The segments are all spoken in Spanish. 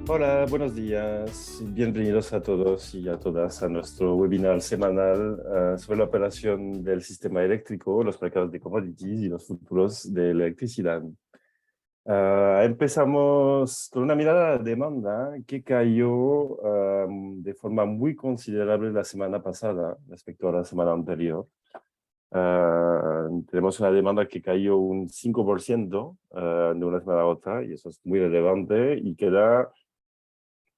Hola, buenos días. Bienvenidos a todos y a todas a nuestro webinar semanal sobre la operación del sistema eléctrico, los mercados de commodities y los futuros de la electricidad. Empezamos con una mirada a la demanda que cayó de forma muy considerable la semana pasada respecto a la semana anterior. Tenemos una demanda que cayó un 5% de una semana a otra, y eso es muy relevante y queda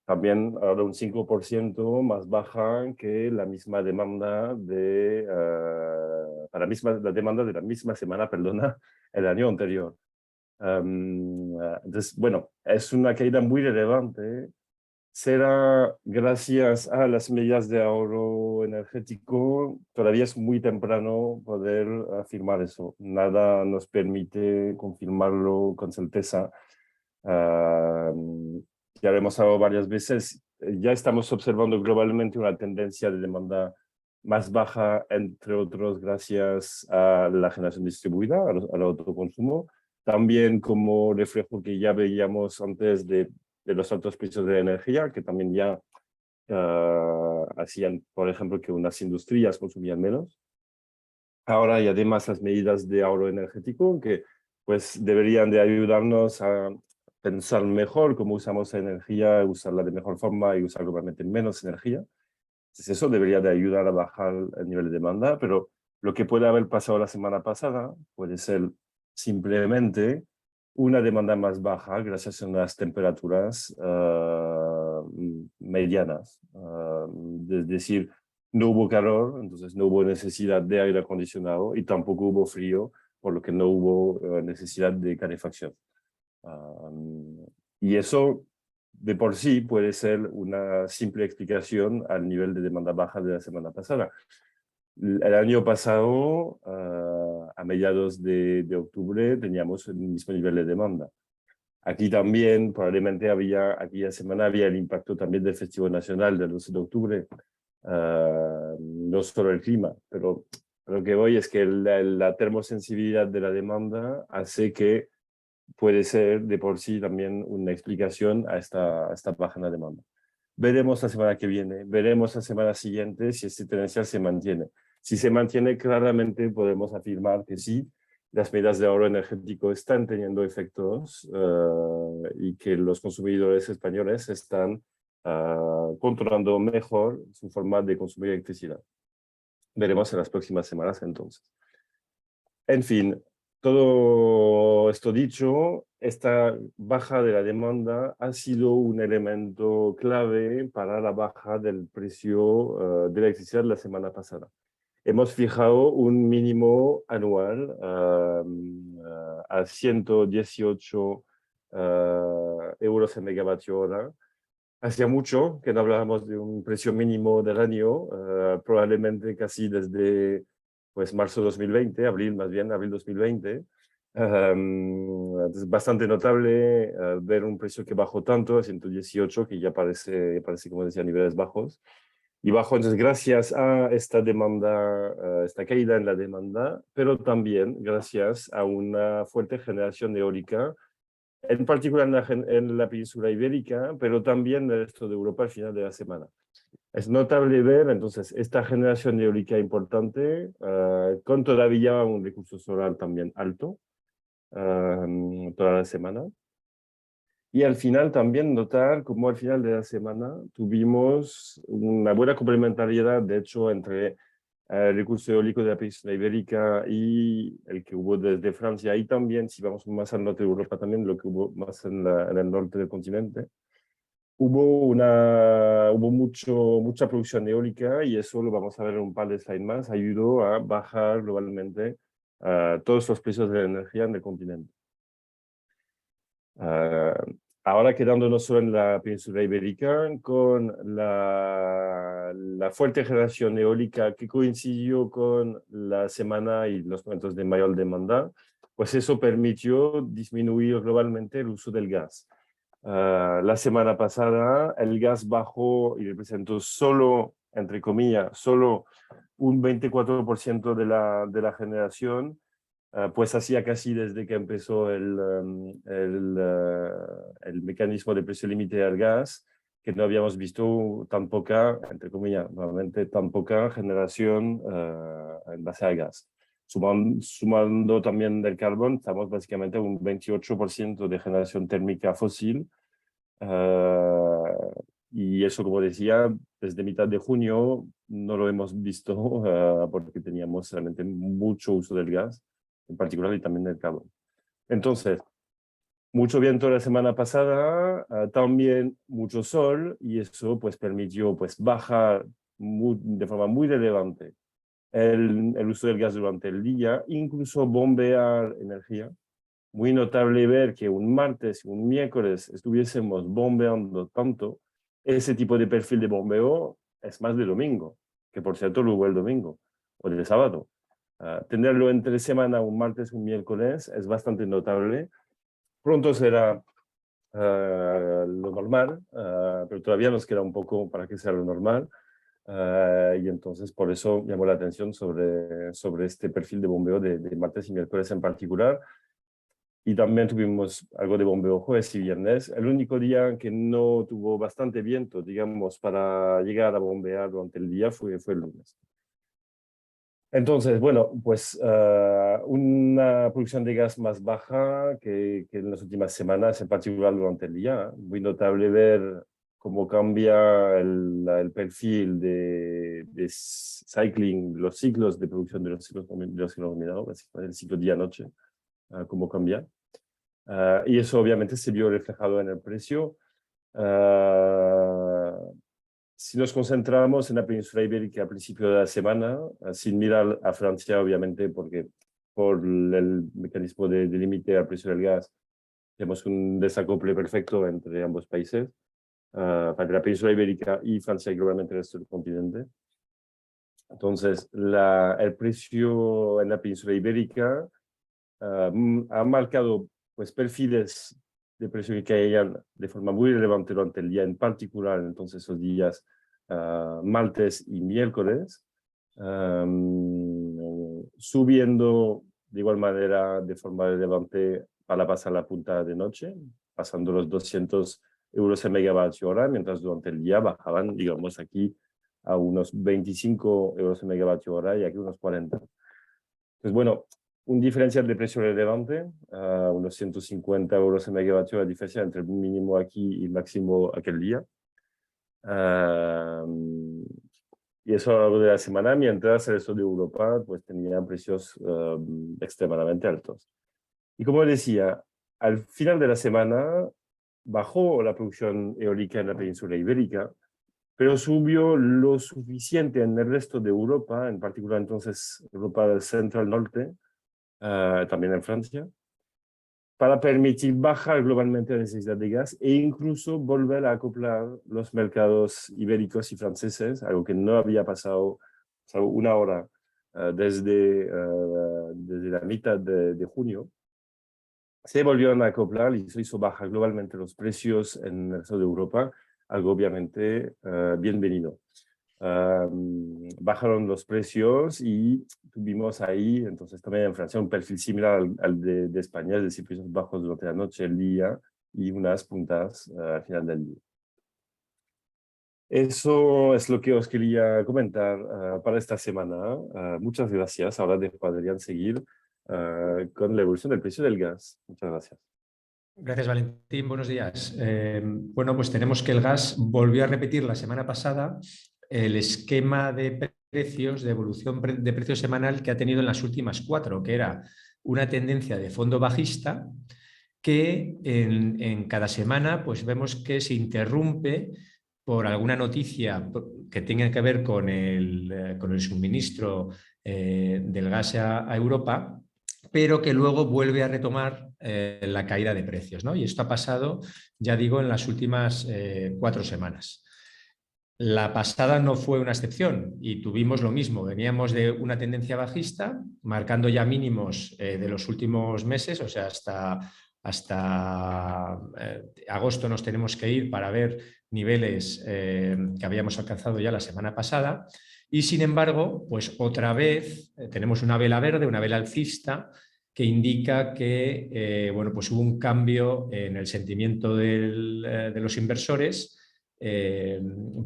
también ahora un 5% más baja que la misma demanda la demanda de la misma semana, perdona, el año anterior. Entonces, bueno, es una caída muy relevante. Será gracias a las medidas de ahorro energético. Todavía es muy temprano poder afirmar eso. Nada nos permite confirmarlo con certeza. Ya lo hemos hablado varias veces. Ya estamos observando globalmente una tendencia de demanda más baja, entre otros, gracias a la generación distribuida, al autoconsumo. También como reflejo que ya veíamos antes de los altos precios de la energía, que también ya hacían, por ejemplo, que unas industrias consumían menos. Ahora, y además las medidas de ahorro energético, que pues deberían de ayudarnos a pensar mejor cómo usamos la energía, usarla de mejor forma y usar globalmente menos energía. Entonces eso debería de ayudar a bajar el nivel de demanda, pero lo que puede haber pasado la semana pasada puede ser simplemente una demanda más baja gracias a unas temperaturas medianas. Es decir, no hubo calor, entonces no hubo necesidad de aire acondicionado y tampoco hubo frío, por lo que no hubo necesidad de calefacción. Y eso de por sí puede ser una simple explicación al nivel de demanda baja de la semana pasada. El año pasado, a mediados de octubre, teníamos el mismo nivel de demanda. Aquí también, probablemente aquella semana había el impacto también del Festivo Nacional del 12 de octubre, no solo el clima, pero lo que voy es que la termosensibilidad de la demanda hace que puede ser de por sí también una explicación a esta baja en la demanda. Veremos la semana que viene, veremos la semana siguiente si este tendencial se mantiene. Si se mantiene, claramente podemos afirmar que sí, las medidas de ahorro energético están teniendo efectos y que los consumidores españoles están controlando mejor su forma de consumir electricidad. Veremos en las próximas semanas entonces. En fin, todo esto dicho, esta baja de la demanda ha sido un elemento clave para la baja del precio de la electricidad la semana pasada. Hemos fijado un mínimo anual a 118 euros en megavatio hora. Hacía mucho que no hablábamos de un precio mínimo del año, probablemente casi desde pues, marzo 2020, abril más bien, abril 2020. Es bastante notable ver un precio que bajó tanto, a 118, que ya parece, como decía, niveles bajos. Y bajo, entonces, gracias a esta demanda, esta caída en la demanda, pero también gracias a una fuerte generación eólica, en particular en la península ibérica, pero también en el resto de Europa al final de la semana. Es notable ver entonces esta generación eólica importante, con todavía un recurso solar también alto toda la semana. Y al final también notar cómo al final de la semana tuvimos una buena complementariedad, de hecho, entre el recurso eólico de la península ibérica y el que hubo desde Francia, y también, si vamos más al norte de Europa, también lo que hubo más en el norte del continente. Hubo mucha producción eólica, y eso lo vamos a ver en un par de slides más, ayudó a bajar globalmente todos los precios de la energía en el continente. Ahora quedándonos solo en la península ibérica, con la fuerte generación eólica que coincidió con la semana y los momentos de mayor demanda, pues eso permitió disminuir globalmente el uso del gas. La semana pasada el gas bajó y representó solo, entre comillas, solo un 24% de la generación, pues hacía casi desde que empezó el mecanismo de precio límite al gas, que no habíamos visto tan poca, entre comillas, nuevamente tan poca generación en base al gas. Sumando también del carbón, estamos básicamente un 28% de generación térmica fósil. Y eso, como decía, desde mitad de junio no lo hemos visto porque teníamos realmente mucho uso del gas, en particular, y también del carbón. Entonces, mucho viento la semana pasada, también mucho sol, y eso pues permitió pues bajar de forma muy relevante el uso del gas durante el día, incluso bombear energía. Muy notable ver que un martes y un miércoles estuviésemos bombeando tanto. Ese tipo de perfil de bombeo es más de domingo, que por cierto lo hubo el domingo o el sábado. Tenerlo entre semana, un martes y un miércoles, es bastante notable. Pronto será lo normal, pero todavía nos queda un poco para que sea lo normal. Y entonces por eso llamó la atención sobre este perfil de bombeo de martes y miércoles en particular. Y también tuvimos algo de bombeo jueves y viernes. El único día que no tuvo bastante viento, digamos, para llegar a bombear durante el día fue el lunes. Entonces, bueno, pues una producción de gas más baja que en las últimas semanas, en particular durante el día. Muy notable ver cómo cambia el perfil de cycling, los ciclos de producción de los ciclos combinados, el ciclo día-noche, cómo cambia. Y eso obviamente se vio reflejado en el precio. Si nos concentramos en la península ibérica a principio de la semana, sin mirar a Francia, obviamente, porque por el mecanismo de límite al precio del gas, tenemos un desacople perfecto entre ambos países, para la península ibérica y Francia y globalmente el resto del continente. Entonces, el precio en la península ibérica ha marcado pues, perfiles de precio que caían de forma muy relevante durante el día, en particular entonces esos días martes y miércoles, subiendo de igual manera de forma relevante para pasar la punta de noche, pasando los 200 euros el megavatio hora, mientras durante el día bajaban, digamos, aquí a unos 25 euros el megavatio hora y aquí unos 40. Pues bueno, un diferencial de precio relevante, unos 150 euros el megavatio, la diferencia entre el mínimo aquí y el máximo aquel día. Y eso a lo largo de la semana, mientras el resto de Europa pues, tenía precios extremadamente altos. Y como decía, al final de la semana bajó la producción eólica en la península ibérica, pero subió lo suficiente en el resto de Europa, en particular entonces Europa central-norte, también en Francia, para permitir bajar globalmente la necesidad de gas e incluso volver a acoplar los mercados ibéricos y franceses, algo que no había pasado una hora desde la mitad de junio. Se volvieron a acoplar y se hizo bajar globalmente los precios en el resto de Europa, algo obviamente bienvenido. Bajaron los precios y tuvimos ahí, entonces también en Francia, un perfil similar al de España, es decir, precios bajos durante la noche, el día y unas puntas al final del día. Eso es lo que os quería comentar para esta semana. Muchas gracias. Ahora podrían seguir con la evolución del precio del gas. Muchas gracias. Gracias, Valentín. Buenos días. Bueno, pues tenemos que el gas volvió a repetir la semana pasada el esquema de precios, de evolución de precios semanal que ha tenido en las últimas 4, que era una tendencia de fondo bajista que en cada semana pues vemos que se interrumpe por alguna noticia que tenga que ver con el suministro del gas a Europa, pero que luego vuelve a retomar la caída de precios, ¿no? Y esto ha pasado, ya digo, en las últimas 4 semanas. La pasada no fue una excepción y tuvimos lo mismo. Veníamos de una tendencia bajista, marcando ya mínimos de los últimos meses, o sea, hasta agosto nos tenemos que ir para ver niveles que habíamos alcanzado ya la semana pasada. Y sin embargo, pues otra vez tenemos una vela verde, una vela alcista, que indica que bueno, pues hubo un cambio en el sentimiento de los inversores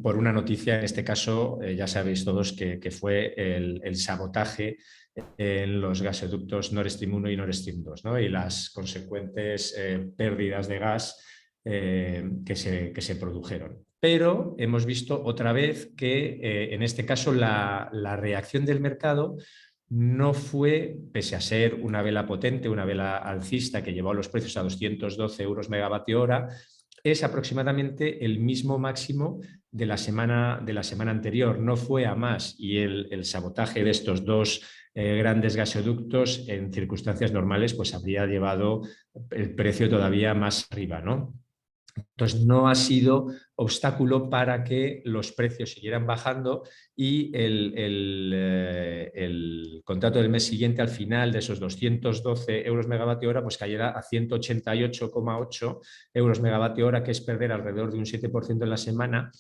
por una noticia, en este caso, ya sabéis todos que fue el sabotaje en los gasoductos Nord Stream 1 y Nord Stream 2, ¿no? Y las consecuentes pérdidas de gas que se produjeron. Pero hemos visto otra vez que en este caso la reacción del mercado no fue, pese a ser una vela potente, una vela alcista que llevó los precios a 212 euros megavatio hora, es aproximadamente el mismo máximo de la semana anterior. No fue a más, y el sabotaje de estos dos grandes gasoductos en circunstancias normales pues habría llevado el precio todavía más arriba, ¿no? Entonces, no ha sido obstáculo para que los precios siguieran bajando y el contrato del mes siguiente, al final de esos 212 euros megavatio hora, pues cayera a 188,8 euros megavatio hora, que es perder alrededor de un 7% en la semana.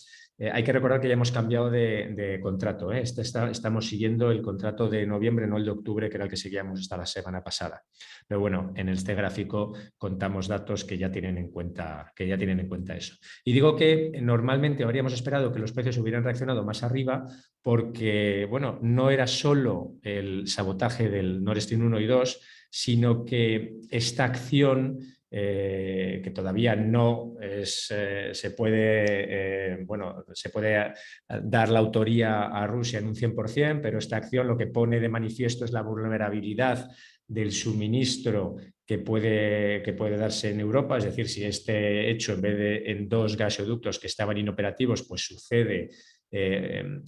Hay que recordar que ya hemos cambiado de contrato. Estamos siguiendo el contrato de noviembre, no el de octubre, que era el que seguíamos hasta la semana pasada. Pero bueno, en este gráfico contamos datos que ya tienen en cuenta eso. Y digo que normalmente habríamos esperado que los precios hubieran reaccionado más arriba porque, bueno, no era solo el sabotaje del Nord Stream 1 y 2, sino que esta acción que todavía no se puede dar la autoría a Rusia en un 100%, pero esta acción lo que pone de manifiesto es la vulnerabilidad del suministro que puede darse en Europa. Es decir, si este hecho, en vez de en dos gasoductos que estaban inoperativos, pues sucede en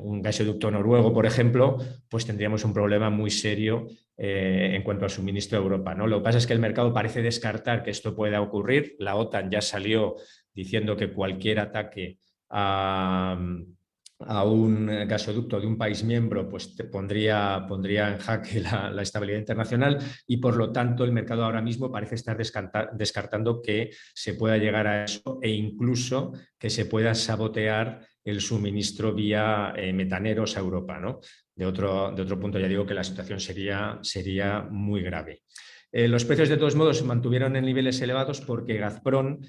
un gasoducto noruego, por ejemplo, pues tendríamos un problema muy serio en cuanto al suministro de Europa, ¿no? Lo que pasa es que el mercado parece descartar que esto pueda ocurrir. La OTAN ya salió diciendo que cualquier ataque a un gasoducto de un país miembro pues pondría en jaque la estabilidad internacional, y por lo tanto el mercado ahora mismo parece estar descartando que se pueda llegar a eso, e incluso que se pueda sabotear el suministro vía metaneros a Europa, ¿no? De otro punto, ya digo que la situación sería muy grave. Los precios, de todos modos, se mantuvieron en niveles elevados porque Gazprom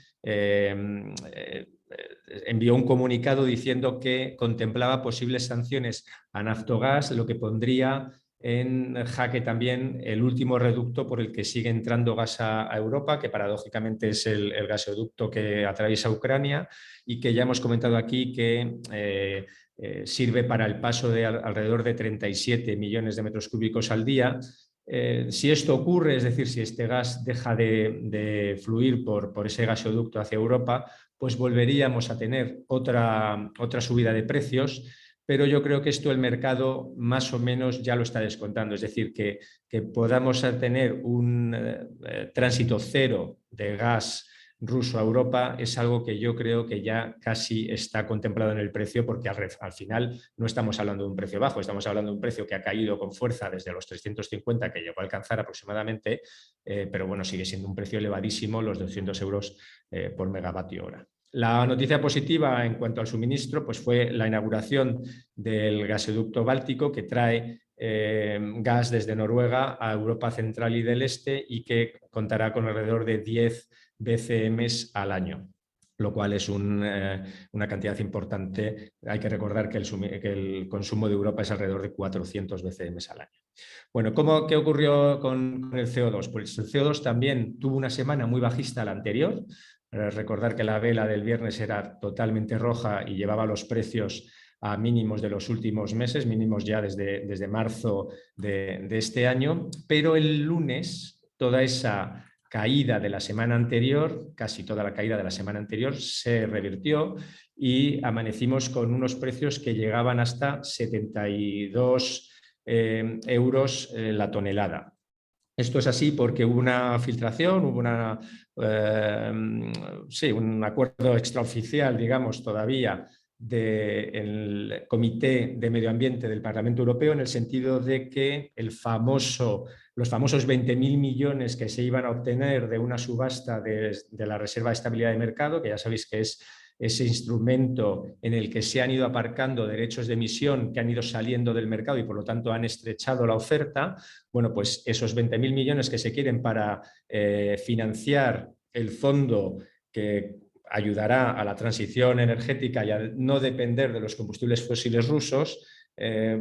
envió un comunicado diciendo que contemplaba posibles sanciones a Naftogaz, lo que pondría en jaque también el último reducto por el que sigue entrando gas a Europa, que paradójicamente es el gasoducto que atraviesa Ucrania y que ya hemos comentado aquí que sirve para el paso de alrededor de 37 millones de metros cúbicos al día. Si esto ocurre, es decir, si este gas deja de fluir por ese gasoducto hacia Europa, pues volveríamos a tener otra subida de precios, pero yo creo que esto el mercado más o menos ya lo está descontando. Es decir, que podamos tener un tránsito cero de gas ruso a Europa es algo que yo creo que ya casi está contemplado en el precio, porque al final no estamos hablando de un precio bajo, estamos hablando de un precio que ha caído con fuerza desde los 350 que llegó a alcanzar aproximadamente, pero bueno, sigue siendo un precio elevadísimo, los 200 euros por megavatio hora. La noticia positiva en cuanto al suministro pues fue la inauguración del gasoducto báltico, que trae gas desde Noruega a Europa Central y del Este, y que contará con alrededor de 10 BCMs al año, lo cual es una cantidad importante. Hay que recordar que el consumo de Europa es alrededor de 400 BCMs al año. Bueno, ¿qué ocurrió con el CO2? Pues el CO2 también tuvo una semana muy bajista la anterior. Recordar que la vela del viernes era totalmente roja y llevaba los precios a mínimos de los últimos meses, mínimos ya desde marzo de este año, pero el lunes toda esa caída de la semana anterior, casi toda la caída de la semana anterior, se revirtió y amanecimos con unos precios que llegaban hasta 72 euros la tonelada. Esto es así porque hubo una filtración, hubo un acuerdo extraoficial, digamos, todavía del Comité de Medio Ambiente del Parlamento Europeo, en el sentido de que los famosos 20.000 millones que se iban a obtener de una subasta de la Reserva de Estabilidad de Mercado, que ya sabéis que es ese instrumento en el que se han ido aparcando derechos de emisión que han ido saliendo del mercado y por lo tanto han estrechado la oferta, bueno, pues esos 20.000 millones que se quieren para financiar el fondo que ayudará a la transición energética y a no depender de los combustibles fósiles rusos,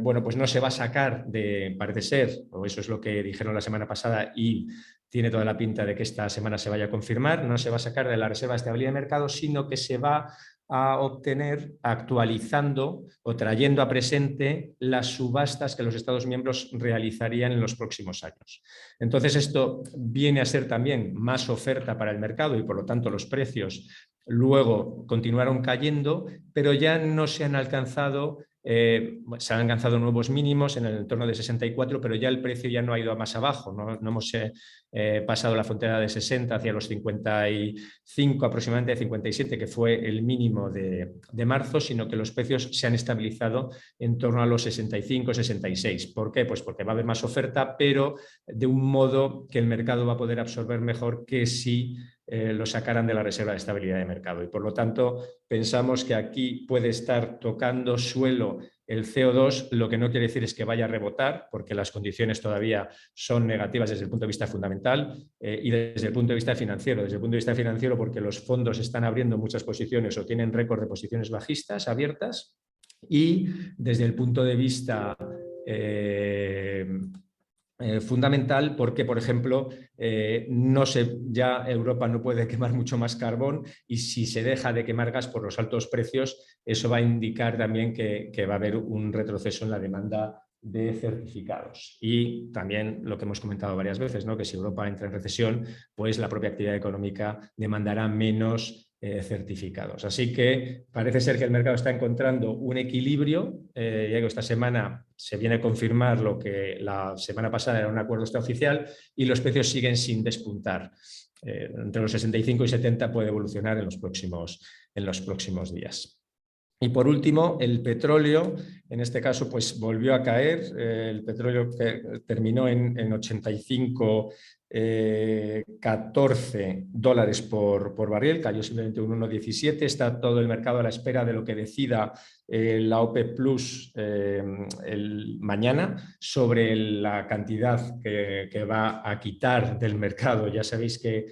bueno, pues no se va a sacar de, parece ser, o eso es lo que dijeron la semana pasada y tiene toda la pinta de que esta semana se vaya a confirmar, no se va a sacar de la Reserva de Estabilidad de Mercado, sino que se va a obtener actualizando o trayendo a presente las subastas que los Estados miembros realizarían en los próximos años. Entonces, esto viene a ser también más oferta para el mercado y, por lo tanto, los precios luego continuaron cayendo, pero ya no se han alcanzado se han alcanzado nuevos mínimos en el entorno de 64, pero ya el precio ya no ha ido más abajo, no hemos pasado la frontera de 60 hacia los 55, aproximadamente 57, que fue el mínimo de marzo, sino que los precios se han estabilizado en torno a los 65, 66. ¿Por qué? Pues porque va a haber más oferta, pero de un modo que el mercado va a poder absorber mejor que si lo sacaran de la Reserva de Estabilidad de Mercado. Y por lo tanto, pensamos que aquí puede estar tocando suelo el CO2, lo que no quiere decir es que vaya a rebotar, porque las condiciones todavía son negativas desde el punto de vista fundamental y desde el punto de vista financiero. Desde el punto de vista financiero, porque los fondos están abriendo muchas posiciones o tienen récord de posiciones bajistas abiertas, y desde el punto de vista fundamental porque, por ejemplo, ya Europa no puede quemar mucho más carbón y si se deja de quemar gas por los altos precios, eso va a indicar también que va a haber un retroceso en la demanda de certificados. Y también lo que hemos comentado varias veces, ¿no? Que si Europa entra en recesión, pues la propia actividad económica demandará menos certificados. Así que parece ser que el mercado está encontrando un equilibrio. Ya que esta semana se viene a confirmar lo que la semana pasada era un acuerdo extraoficial y los precios siguen sin despuntar. Entre los 65 y 70 puede evolucionar en los próximos días. Y por último, el petróleo, en este caso, pues volvió a caer. El petróleo que terminó en 85,14 dólares por barril, cayó simplemente un 1,17. Está todo el mercado a la espera de lo que decida la OPEP Plus mañana sobre la cantidad que va a quitar del mercado. Ya sabéis que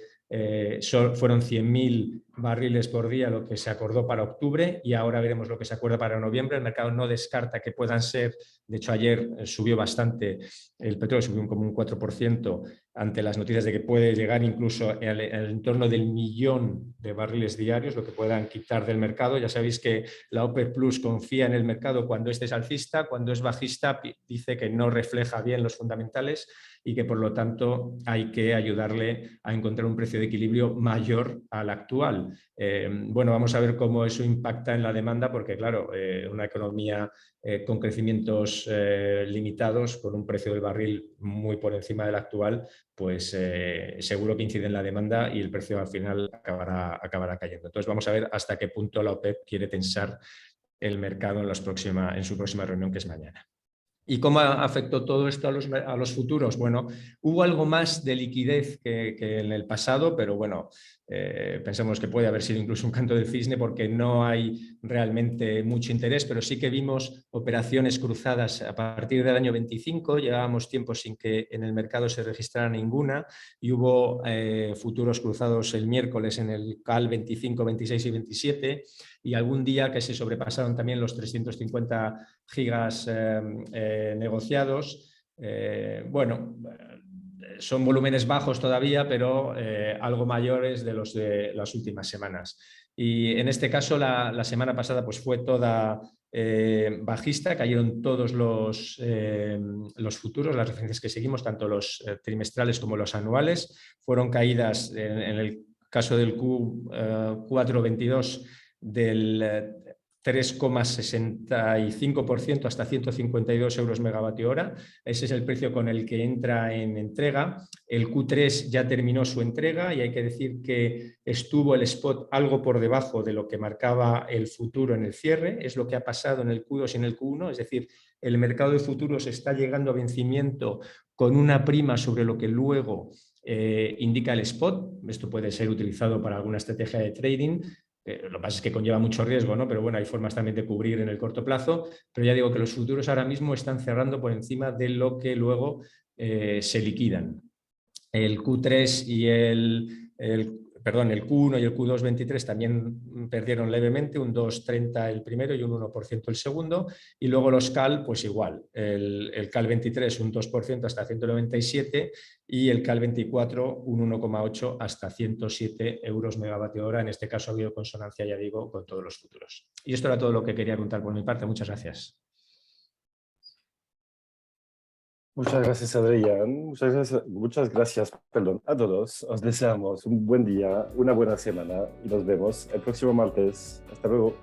fueron 100.000 barriles por día lo que se acordó para octubre y ahora veremos lo que se acuerda para noviembre. El mercado no descarta que puedan ser, de hecho ayer subió bastante, el petróleo subió como un 4% ante las noticias de que puede llegar incluso al entorno del 1.000.000 de barriles diarios, lo que puedan quitar del mercado. Ya sabéis que la OPEP Plus confía en el mercado cuando este es alcista, cuando es bajista dice que no refleja bien los fundamentales y que por lo tanto hay que ayudarle a encontrar un precio de equilibrio mayor al actual. Bueno, vamos a ver cómo eso impacta en la demanda porque claro, una economía con crecimientos limitados, con un precio del barril muy por encima del actual, pues seguro que incide en la demanda y el precio al final acabará cayendo. Entonces vamos a ver hasta qué punto la OPEP quiere tensar el mercado en su próxima reunión, que es mañana. ¿Y cómo afectó todo esto a los futuros? Bueno, hubo algo más de liquidez que en el pasado, pero bueno, pensamos que puede haber sido incluso un canto del cisne porque no hay realmente mucho interés, pero sí que vimos operaciones cruzadas a partir del año 25, llevábamos tiempo sin que en el mercado se registrara ninguna y hubo futuros cruzados el miércoles en el CAL 25, 26 y 27 y algún día que se sobrepasaron también los 350 gigas negociados. Bueno, son volúmenes bajos todavía, pero algo mayores de los de las últimas semanas. Y en este caso, la semana pasada pues fue toda bajista, cayeron todos los futuros, las referencias que seguimos, tanto los trimestrales como los anuales. Fueron caídas, en el caso del Q422, del 3,65% hasta 152 euros megavatio hora. Ese es el precio con el que entra en entrega. El Q3 ya terminó su entrega y hay que decir que estuvo el spot algo por debajo de lo que marcaba el futuro en el cierre. Es lo que ha pasado en el Q2 y en el Q1, es decir, el mercado de futuros está llegando a vencimiento con una prima sobre lo que luego indica el spot. Esto puede ser utilizado para alguna estrategia de trading. Lo que pasa es que conlleva mucho riesgo, ¿no? Pero bueno, hay formas también de cubrir en el corto plazo. Pero ya digo que los futuros ahora mismo están cerrando por encima de lo que luego se liquidan. El Q3 y el Q1 y el Q2 23 también perdieron levemente, un 2,30 el primero y un 1% el segundo. Y luego los CAL, pues igual. El CAL 23 un 2% hasta 197 y el CAL 24 un 1,8 hasta 107 euros megavatio hora. En este caso ha habido consonancia, ya digo, con todos los futuros. Y esto era todo lo que quería contar por mi parte. Muchas gracias. Muchas gracias, Adrián. Muchas gracias, perdón, a todos. Os deseamos un buen día, una buena semana y nos vemos el próximo martes. Hasta luego.